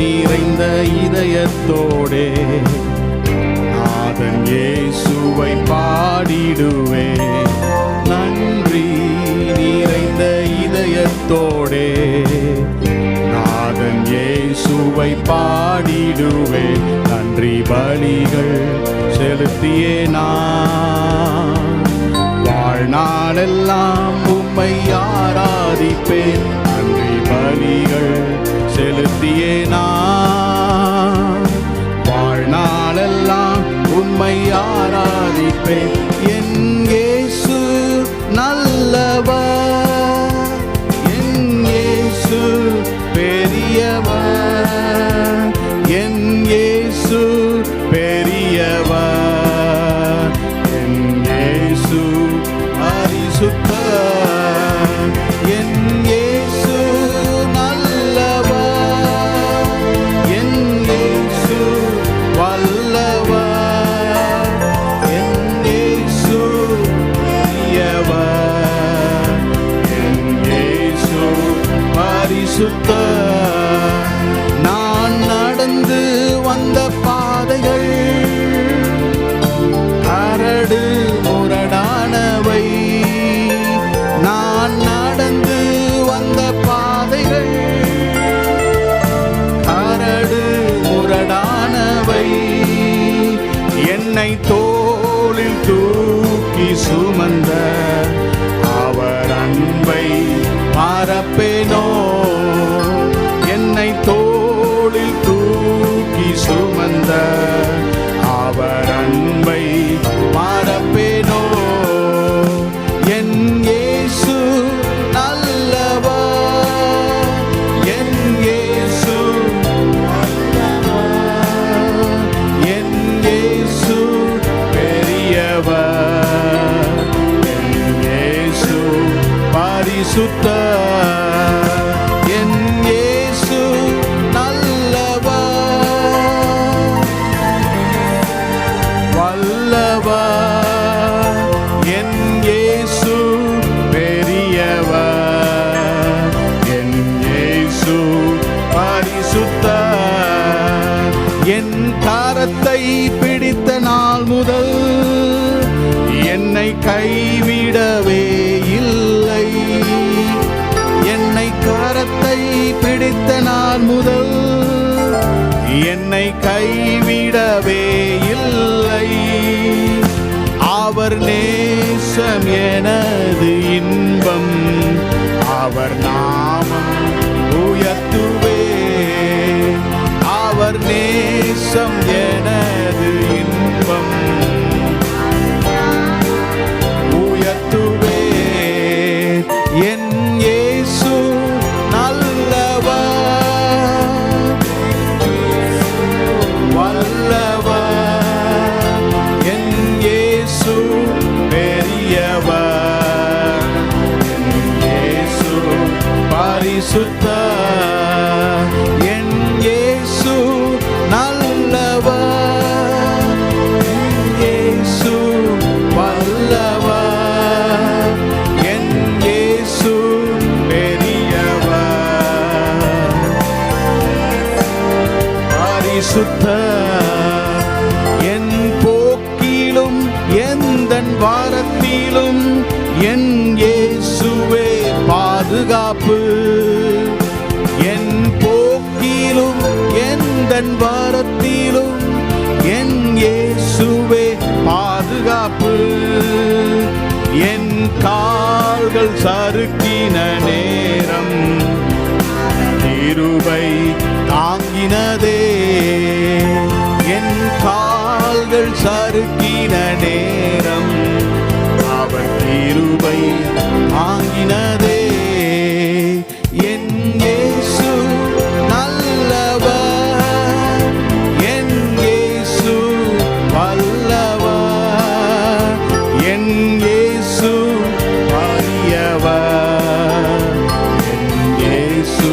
நிறைந்த இதயத்தோடே நாதன் இயேசுவை பாடிடுவே. நன்றி நிறைந்த இதயத்தோடே நாதன் இயேசுவை பாடிடுவே. நன்றி பலிகள் செலுத்தியே நான் வாழ்நாளெல்லாம் உம்மை ஆராதிப்பேன். நன்றி பலிகள் செலுத்தியே நான் வாழ்நாளெல்லாம் உம்மை ஆராதிப்பேன். என் இயேசு நல்லவர், என் இயேசு பெரியவர், என் இயேசு பெரியவர், என் இயேசு பரிசுத்தர், என் இயேசு நல்லவர், என் இயேசு வல்லவர், என் இயேசு பெரியவர், என் இயேசு பரிசுத்தர். நான் நடந்து வந்த பாதைகள் கரடு முரடானவை, நான் நடந்து வந்த பாதைகள் கரடு முரடானவை. என்னை தோளில் தூக்கி சுமந்த அவர் அன்பை மறப்பேனோ. என்னை தோளில் தூக்கி சுமந்த அவர் அன்பை மறப்பேனோ. என் இயேசு நல்லவர், என் இயேசு வல்லவர், என் இயேசு பெரியவர், என் இயேசு பரிசுத்தர், என் இயேசு நல்லவர் வல்லவர், என் இயேசு பெரியவர், என் இயேசு பரிசுத்தர். என் கரத்தை பிடித்த நாள் முதல் என்னை கைவிடவே இல்லை. என்னை கரத்தை பிடித்த நாள் முதல் என்னை கைவிடவே இல்லை. அவர் நேசம் எனது இன்பம், அவர் நாமம் உயர்த்துவே. அவர் நேசம் எனது இன்பம் உயர்த்துவே. என் இயேசு நல்லவர் வல்லவர், என் இயேசு பெரியவர், என் இயேசு பரிசுத்தர், என் இயேசு நல்லவர், என் இயேசு வல்லவர், என் இயேசு பெரியவர், பரிசுத்தர். என் போக்கிலும் எந்தன் வாரத்திலும் என் இயேசுவே பாதுகாப்பு. என் போக்கிலும் எந்தன் வாரத்திலும் என் இயேசுவே பாதுகாப்பு. என் கால்கள் சறுக்கின நேரம் கிருபை தாங்கினதே. என் கால்கள் சறுக்கின நேரம் அவர் கிருபை தாங்கினதே. என் இயேசு நல்லவர், என் இயேசு வல்லவர், என் இயேசு பெரியவர், என் இயேசு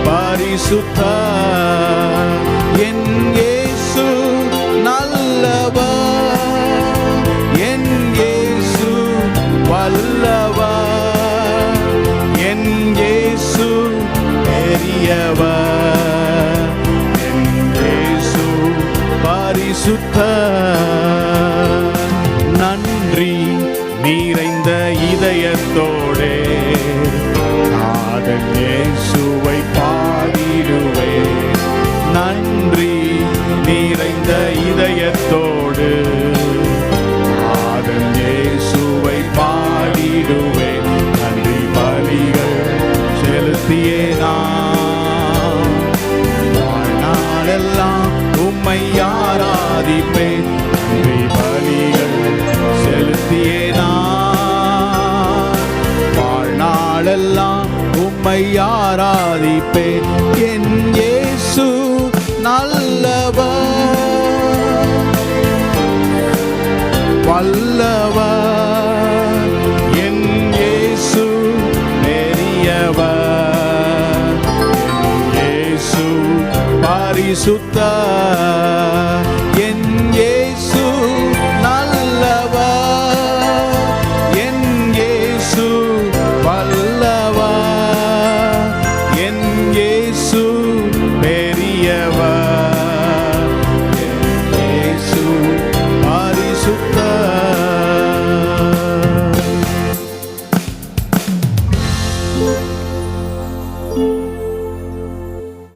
பரிசுத்தர், என் இயேசு நல்லவர், என் இயேசு வல்லவர், என் இயேசு பெரியவர், பரிசுத்தர். நன்றி நிறைந்த இதயத்தோடே நாதன் இயேசுவை பாடிடுவேன். நன்றி நிறைந்த இதயத்தோடு நாதன் இயேசுவை பாடிடுவேன். நன்றி பலிகள் செலுத்தியே நான் வாழ்நாளெல்லாம் உம்மை ஆராதிப்பேன். நன்றி பலிகள் செலுத்தியே நான் வாழ்நாளெல்லாம் உம்மை ஆராதிப்பேன். என் இயேசு நல்லவர் வல்லவர், என் இயேசு பெரியவர், என் இயேசு பரிசுத்தர்.